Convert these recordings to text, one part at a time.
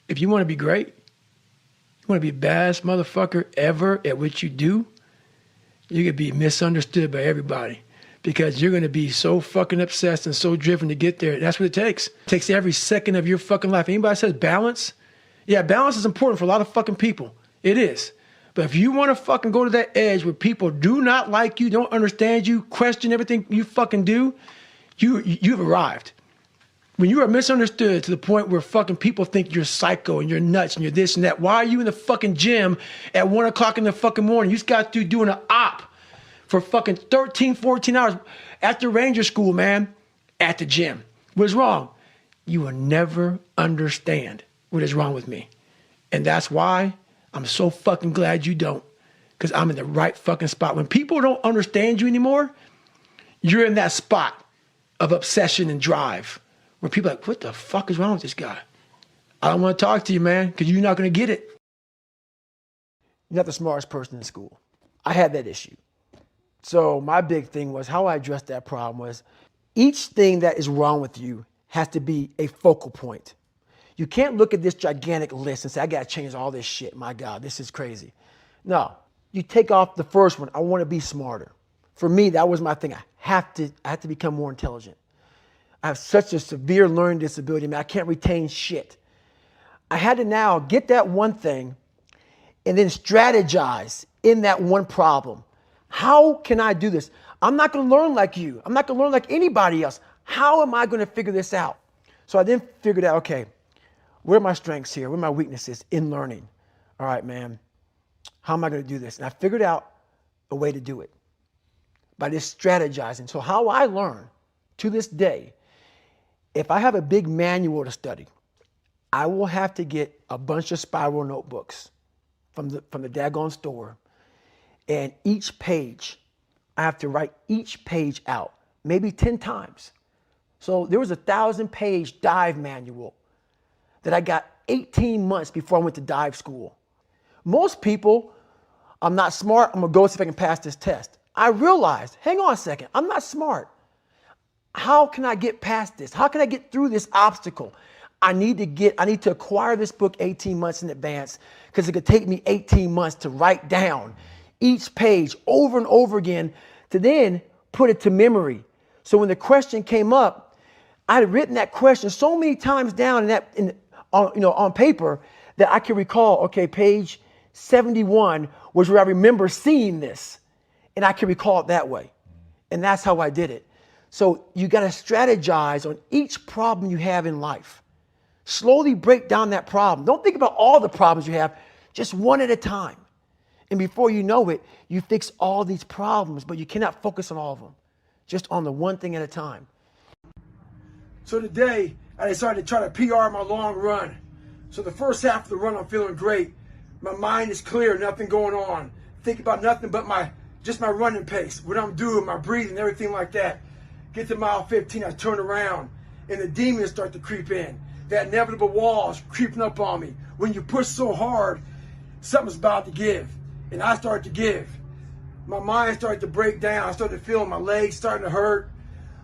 If you want to be great, you want to be the baddest motherfucker ever at what you do, you're going to be misunderstood by everybody because you're going to be so fucking obsessed and so driven to get there. That's what it takes. It takes every second of your fucking life. Anybody says balance? Yeah, balance is important for a lot of fucking people. It is. But if you want to fucking go to that edge where people do not like you, don't understand you, question everything you fucking do, you've arrived. When you are misunderstood to the point where fucking people think you're psycho and you're nuts and you're this and that, why are you in the fucking gym at 1 o'clock in the fucking morning? You just got through doing an op for fucking 13, 14 hours after Ranger School, man, at the gym. What's wrong? You will never understand what is wrong with me. And that's why I'm so fucking glad you don't, because I'm in the right fucking spot. When people don't understand you anymore, you're in that spot of obsession and drive where people are like, what the fuck is wrong with this guy? I don't want to talk to you, man, because you're not going to get it. You're not the smartest person in school. I had that issue. So my big thing was how I addressed that problem was each thing that is wrong with you has to be a focal point. You can't look at this gigantic list and say, I got to change all this shit. My God, this is crazy. No, you take off the first one. I want to be smarter. For me, that was my thing. I have to become more intelligent. I have such a severe learning disability, man. I can't retain shit. I had to now get that one thing and then strategize in that one problem. How can I do this? I'm not going to learn like you. I'm not going to learn like anybody else. How am I going to figure this out? So I then figured out, okay, where are my strengths here? Where are my weaknesses in learning? All right, man, how am I going to do this? And I figured out a way to do it by just strategizing. So how I learn to this day, if I have a big manual to study, I will have to get a bunch of spiral notebooks from the daggone store. And each page, I have to write each page out, maybe 10 times. So there was a 1,000-page dive manual that I got 18 months before I went to dive school. Most people, I'm not smart, I'm gonna go see if I can pass this test. I realized, hang on a second, I'm not smart. How can I get past this? How can I get through this obstacle? I need to acquire this book 18 months in advance because it could take me 18 months to write down each page over and over again to then put it to memory. So when the question came up, I had written that question so many times down on paper that I can recall, okay, page 71 was where I remember seeing this, and I can recall it that way. And that's how I did it. So you got to strategize on each problem you have in life. Slowly break down that problem. Don't think about all the problems you have, just one at a time. And before you know it, you fix all these problems, but you cannot focus on all of them. Just on the one thing at a time. So today, I decided to try to PR my long run. So the first half of the run, I'm feeling great. My mind is clear, nothing going on. Think about nothing but my running pace, what I'm doing, my breathing, everything like that. Get to mile 15, I turn around, and the demons start to creep in. That inevitable wall is creeping up on me. When you push so hard, something's about to give. And I started to give. My mind started to break down. I started feeling my legs starting to hurt.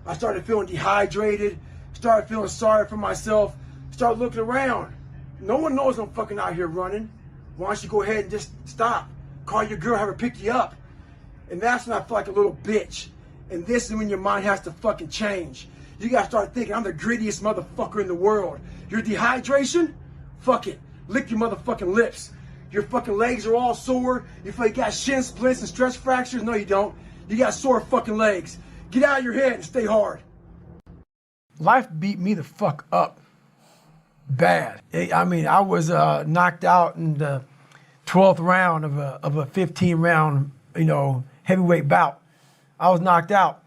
I started feeling dehydrated. Started feeling sorry for myself. Started looking around. No one knows I'm fucking out here running. Why don't you go ahead and just stop? Call your girl, have her pick you up. And that's when I feel like a little bitch. And this is when your mind has to fucking change. You gotta start thinking, I'm the grittiest motherfucker in the world. Your dehydration? Fuck it. Lick your motherfucking lips. Your fucking legs are all sore. You feel like you got shin splints and stress fractures. No, you don't. You got sore fucking legs. Get out of your head and stay hard. Life beat me the fuck up bad. I mean, I was knocked out in the 12th round of a 15-round, heavyweight bout. I was knocked out.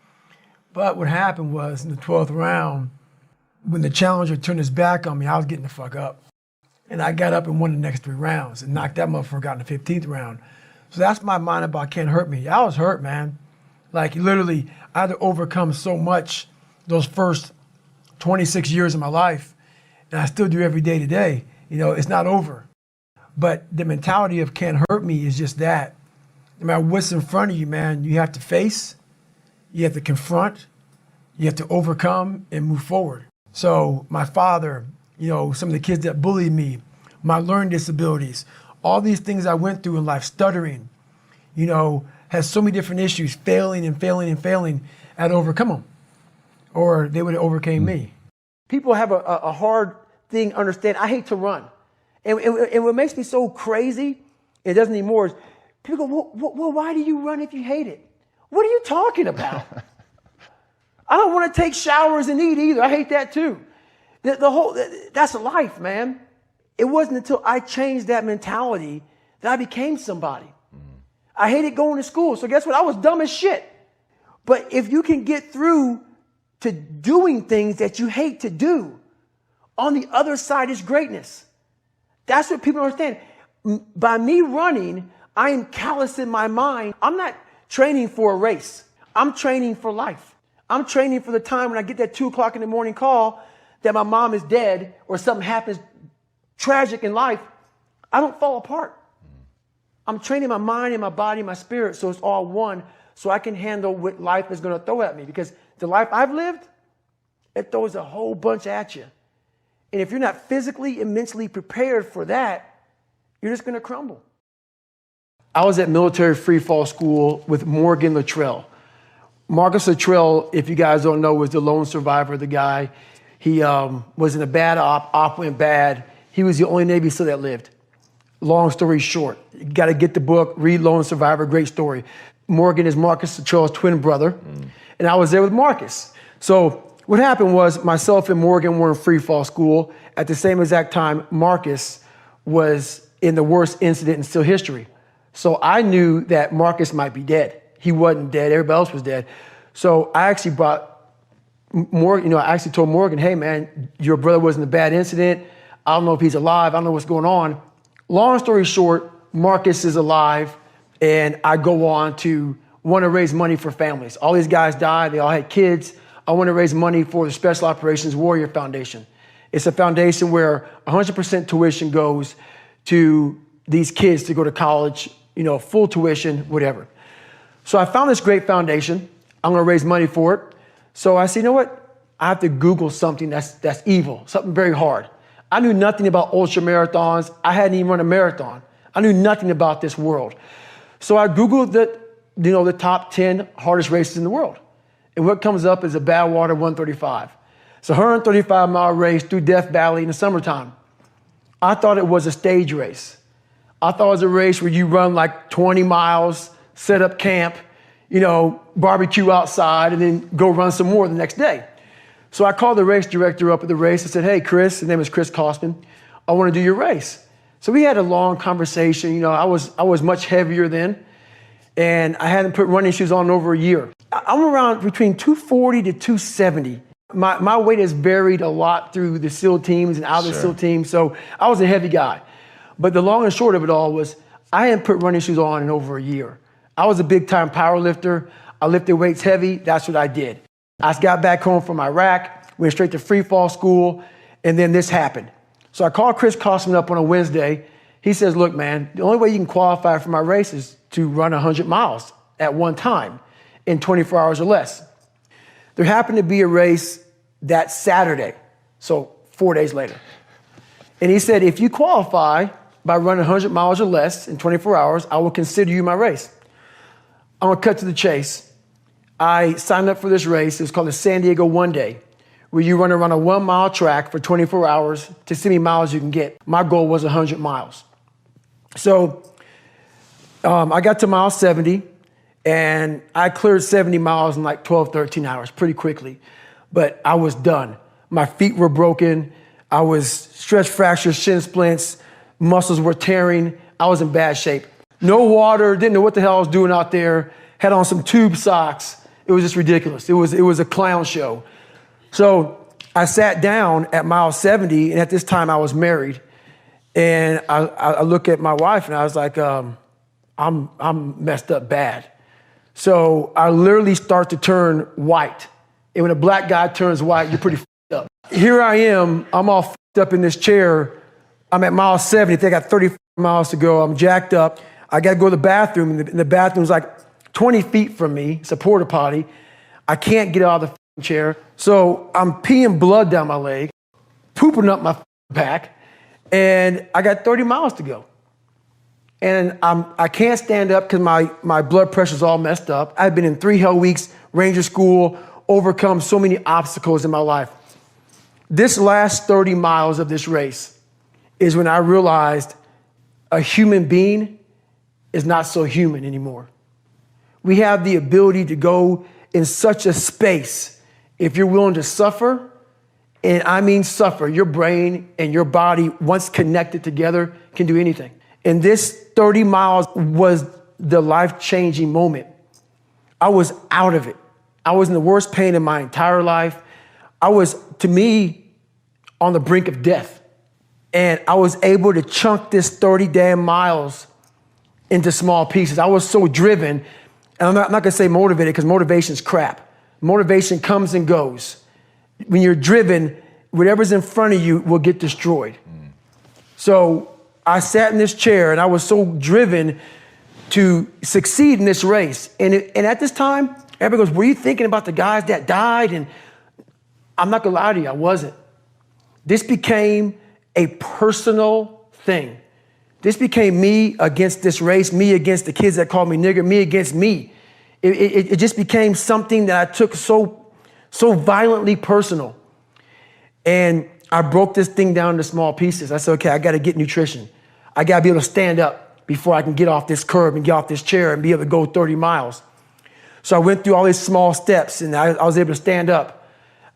But what happened was in the 12th round, when the challenger turned his back on me, I was getting the fuck up. And I got up and won the next 3 rounds and knocked that motherfucker out in the 15th round. So that's my mind about can't hurt me. I was hurt, man. Like literally, I had to overcome so much those first 26 years of my life. And I still do every day today. It's not over. But the mentality of can't hurt me is just that. No matter what's in front of you, man, you have to face, you have to confront, you have to overcome and move forward. So my father, some of the kids that bullied me my learning disabilities, all these things I went through in life, stuttering, has so many different issues, failing and failing and failing, I'd overcome them, or they would have overcame me. People have a hard thing understand. I hate to run. And what makes me so crazy, it doesn't anymore, is people go, well, why do you run if you hate it? What are you talking about? I don't want to take showers and eat either. I hate that too. That's life, man. It wasn't until I changed that mentality that I became somebody. I hated going to school. So guess what? I was dumb as shit. But if you can get through to doing things that you hate to do, on the other side is greatness. That's what people understand. By me running, I am callous in my mind. I'm not training for a race. I'm training for life. I'm training for the time when I get that 2 o'clock in the morning call that my mom is dead or something happens tragic in life. I don't fall apart. I'm training my mind and my body and my spirit so it's all one, so I can handle what life is going to throw at me. Because the life I've lived, it throws a whole bunch at you. And if you're not physically and mentally prepared for that, you're just going to crumble. I was at military free fall school with Morgan Luttrell. Marcus Luttrell, if you guys don't know, was the lone survivor, the guy. He was in a bad op went bad. He was the only Navy SEAL that lived. Long story short, you got to get the book, read Lone Survivor, great story. Morgan is Marcus Luttrell's twin brother, and I was there with Marcus. So what happened was myself and Morgan were in free fall school. At the same exact time, Marcus was in the worst incident in SEAL history. So I knew that Marcus might be dead. He wasn't dead. Everybody else was dead. So I actually brought Morgan, I actually told Morgan, hey man, your brother was in a bad incident. I don't know if he's alive. I don't know what's going on. Long story short, Marcus is alive, and I go on to want to raise money for families. All these guys died. They all had kids. I want to raise money for the Special Operations Warrior Foundation. It's a foundation where 100% tuition goes to these kids to go to college, full tuition, whatever. So I found this great foundation. I'm going to raise money for it. So I said, you know what? I have to Google something that's evil, something very hard. I knew nothing about ultra marathons. I hadn't even run a marathon. I knew nothing about this world. So I Googled the top 10 hardest races in the world. And what comes up is a Badwater 135. It's a 135-mile race through Death Valley in the summertime. I thought it was a stage race. I thought it was a race where you run like 20 miles, set up camp, barbecue outside, and then go run some more the next day. So I called the race director up at the race. I said, hey, Chris, his name is Chris Kosman. I want to do your race. So we had a long conversation. I was much heavier then, and I hadn't put running shoes on in over a year. I'm around between 240 to 270. My weight has varied a lot through the SEAL teams and out of the SEAL teams, so I was a heavy guy. But the long and short of it all was I hadn't put running shoes on in over a year. I was a big-time power lifter. I lifted weights heavy. That's what I did. I got back home from Iraq, went straight to free fall school, and then this happened. So I called Chris Kosman up on a Wednesday. He says, look, man, the only way you can qualify for my race is to run 100 miles at one time in 24 hours or less. There happened to be a race that Saturday, so 4 days later. And he said, if you qualify by running 100 miles or less in 24 hours, I will consider you my race. I'm going to cut to the chase. I signed up for this race. It's called the San Diego One Day, where you run around a 1 mile track for 24 hours to see how many miles you can get. My goal was 100 miles. So I got to mile 70, and I cleared 70 miles in like 12, 13 hours pretty quickly. But I was done. My feet were broken. I was stress fractures, shin splints, muscles were tearing. I was in bad shape. No water, didn't know what the hell I was doing out there. Had on some tube socks. It was just ridiculous. It was a clown show. So I sat down at mile 70, and at this time I was married. And I look at my wife, and I was like, I'm messed up bad. So I literally start to turn white. And when a black guy turns white, you're pretty f***ed up. Here I am, I'm all f***ed up in this chair. I'm at mile 70, I got 30 miles to go. I'm jacked up. I got to go to the bathroom, and the bathroom's like 20 feet from me. It's a porta potty. I can't get out of the chair. So I'm peeing blood down my leg, pooping up my back. And I got 30 miles to go. And I can't stand up because my blood pressure's all messed up. I've been in 3 hell weeks, Ranger School, overcome so many obstacles in my life. This last 30 miles of this race is when I realized a human being is not so human anymore. We have the ability to go in such a space if you're willing to suffer, and I mean suffer. Your brain and your body, once connected together, can do anything. And this 30 miles was the life-changing moment. I was out of it. I was in the worst pain in my entire life. I was, to me, on the brink of death. And I was able to chunk this 30 damn miles into small pieces. I was so driven, and I'm not gonna say motivated because motivation's crap. Motivation comes and goes. When you're driven, whatever's in front of you will get destroyed. So I sat in this chair and I was so driven to succeed in this race. And at this time, everybody goes, were you thinking about the guys that died? And I'm not gonna lie to you, I wasn't. This became a personal thing. This became me against this race, me against the kids that called me nigger, me against me. It just became something that I took so violently personal. And I broke this thing down into small pieces. I said, okay, I gotta get nutrition. I gotta be able to stand up before I can get off this curb and get off this chair and be able to go 30 miles. So I went through all these small steps and I was able to stand up.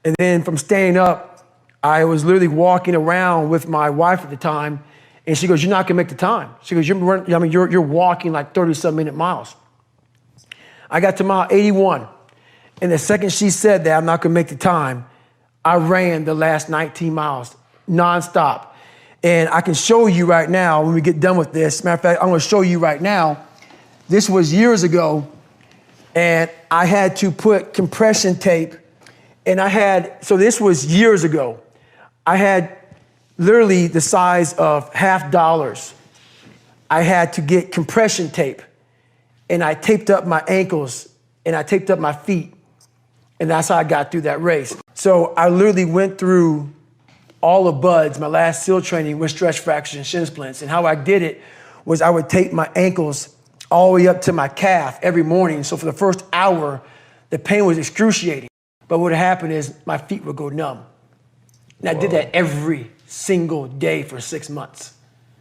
And then from standing up, I was literally walking around with my wife at the time, and she goes, you're not gonna make the time. She goes, you're walking like 30-some minute miles. I got to mile 81, and the second she said that I'm not gonna make the time, I ran the last 19 miles nonstop. And I can show you right now when we get done with this. Matter of fact, I'm gonna show you right now. This was years ago, and I had to put compression tape, and so this was years ago. I had literally the size of $50. I had to get compression tape, and I taped up my ankles and I taped up my feet, and that's how I got through that race. So I literally went through all of BUDS, my last SEAL training, with stretch fractures and shin splints. And how I did it was I would tape my ankles all the way up to my calf every morning. So for the first hour, the pain was excruciating. But what would happen is my feet would go numb. And I did that every single day for 6 months.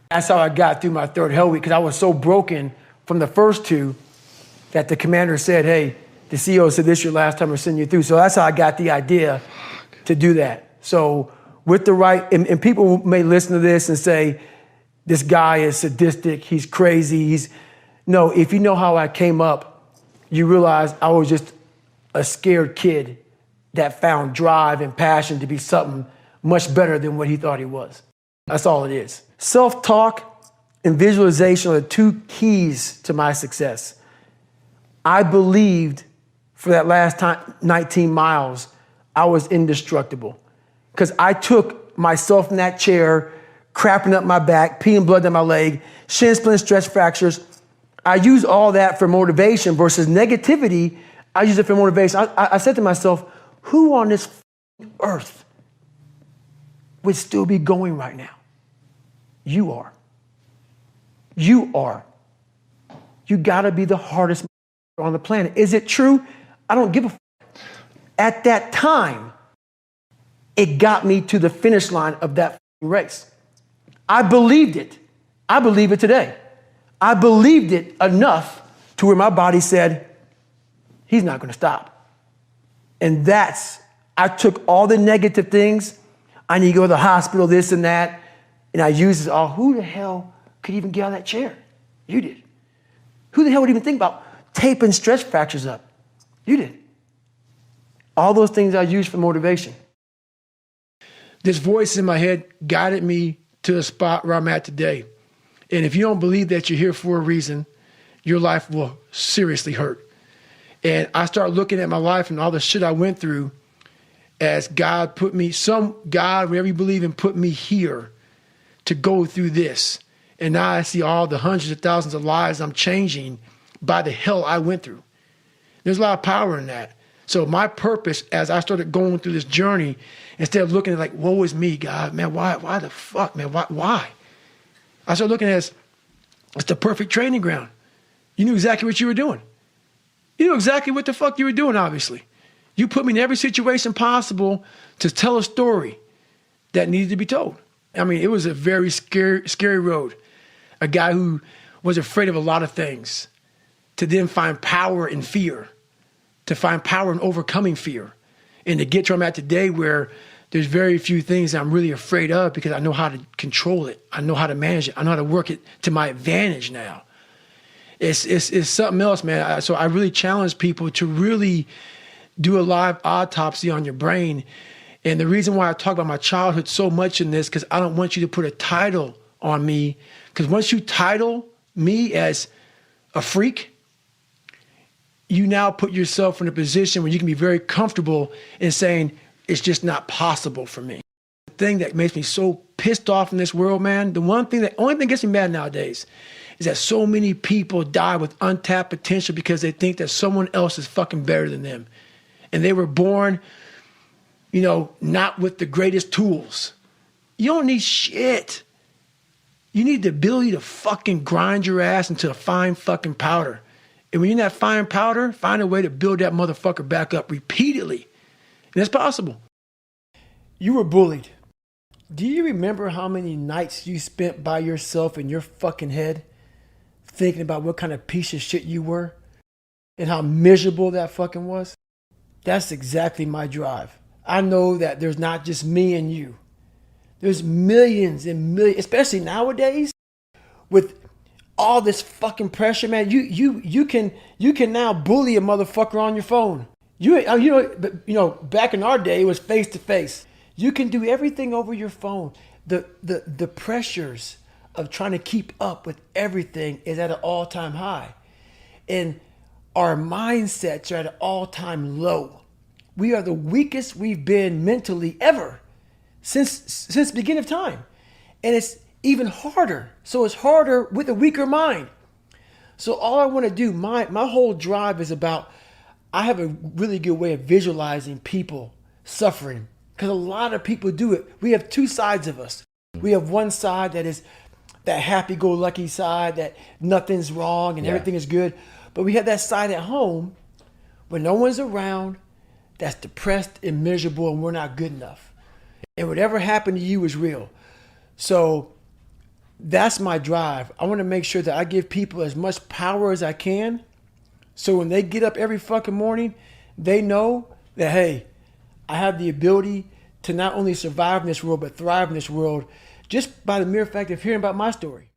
That's how I got through my 3rd hell week, because I was so broken from the first 2 that the commander said, hey, the CEO said this is your last time we're sending you through. So that's how I got the idea to do that. So with the right, and people may listen to this and say, this guy is sadistic, he's crazy, no, if you know how I came up, you realize I was just a scared kid that found drive and passion to be something much better than what he thought he was. That's all it is. Self-talk and visualization are the 2 keys to my success. I believed for that last 19 miles, I was indestructible. Because I took myself in that chair, crapping up my back, peeing blood down my leg, shin splints, stretch fractures. I use all that for motivation versus negativity. I use it for motivation. I said to myself, who on this earth would still be going right now? You are. You are. You gotta be the hardest on the planet. Is it true? I don't give a At that time, it got me to the finish line of that race. I believed it. I believe it today. I believed it enough to where my body said, he's not gonna stop. And I took all the negative things. I need to go to the hospital, this and that. And I used it all. Who the hell could even get out of that chair? You did. Who the hell would even think about taping stretch fractures up? You did. All those things I used for motivation. This voice in my head guided me to the spot where I'm at today. And if you don't believe that you're here for a reason, your life will seriously hurt. And I start looking at my life and all the shit I went through as God put me, God, whatever you believe in, put me here to go through this. And now I see all the hundreds of thousands of lives I'm changing by the hell I went through. There's a lot of power in that. So my purpose as I started going through this journey, instead of looking at like, woe is me, God, man, why the fuck, man, why? I started looking at it as, it's the perfect training ground. You knew exactly what you were doing. You knew exactly what the fuck you were doing, obviously. You put me in every situation possible to tell a story that needed to be told. I mean, it was a very scary road. A guy who was afraid of a lot of things, to then find power in fear, to find power in overcoming fear, and to get to where I'm at today where there's very few things that I'm really afraid of because I know how to control it. I know how to manage it. I know how to work it to my advantage now. It's something else, man. So I really challenge people to really do a live autopsy on your brain. And the reason why I talk about my childhood so much in this, because I don't want you to put a title on me. Because once you title me as a freak, you now put yourself in a position where you can be very comfortable in saying, it's just not possible for me. The thing that makes me so pissed off in this world, man, the only thing that gets me mad nowadays is that so many people die with untapped potential because they think that someone else is fucking better than them. And they were born, not with the greatest tools. You don't need shit. You need the ability to fucking grind your ass into a fine fucking powder. And when you're in that fine powder, find a way to build that motherfucker back up repeatedly. And it's possible. You were bullied. Do you remember how many nights you spent by yourself in your fucking head thinking about what kind of piece of shit you were and how miserable that fucking was? That's exactly my drive. I know that there's not just me and you. There's millions and millions, especially nowadays with all this fucking pressure, man. You can now bully a motherfucker on your phone. Back in our day, it was face to face. You can do everything over your phone. The pressures of trying to keep up with everything is at an all-time high. And our mindsets are at an all-time low. We are the weakest we've been mentally ever since the beginning of time. And it's even harder. So it's harder with a weaker mind. So all I want to do, my whole drive is about, I have a really good way of visualizing people suffering because a lot of people do it. We have two sides of us. We have one side that is that happy-go-lucky side that nothing's wrong and everything is good. But we have that side at home when no one's around that's depressed and miserable and we're not good enough. And whatever happened to you is real. So that's my drive. I want to make sure that I give people as much power as I can. So when they get up every fucking morning, they know that, hey, I have the ability to not only survive in this world, but thrive in this world just by the mere fact of hearing about my story.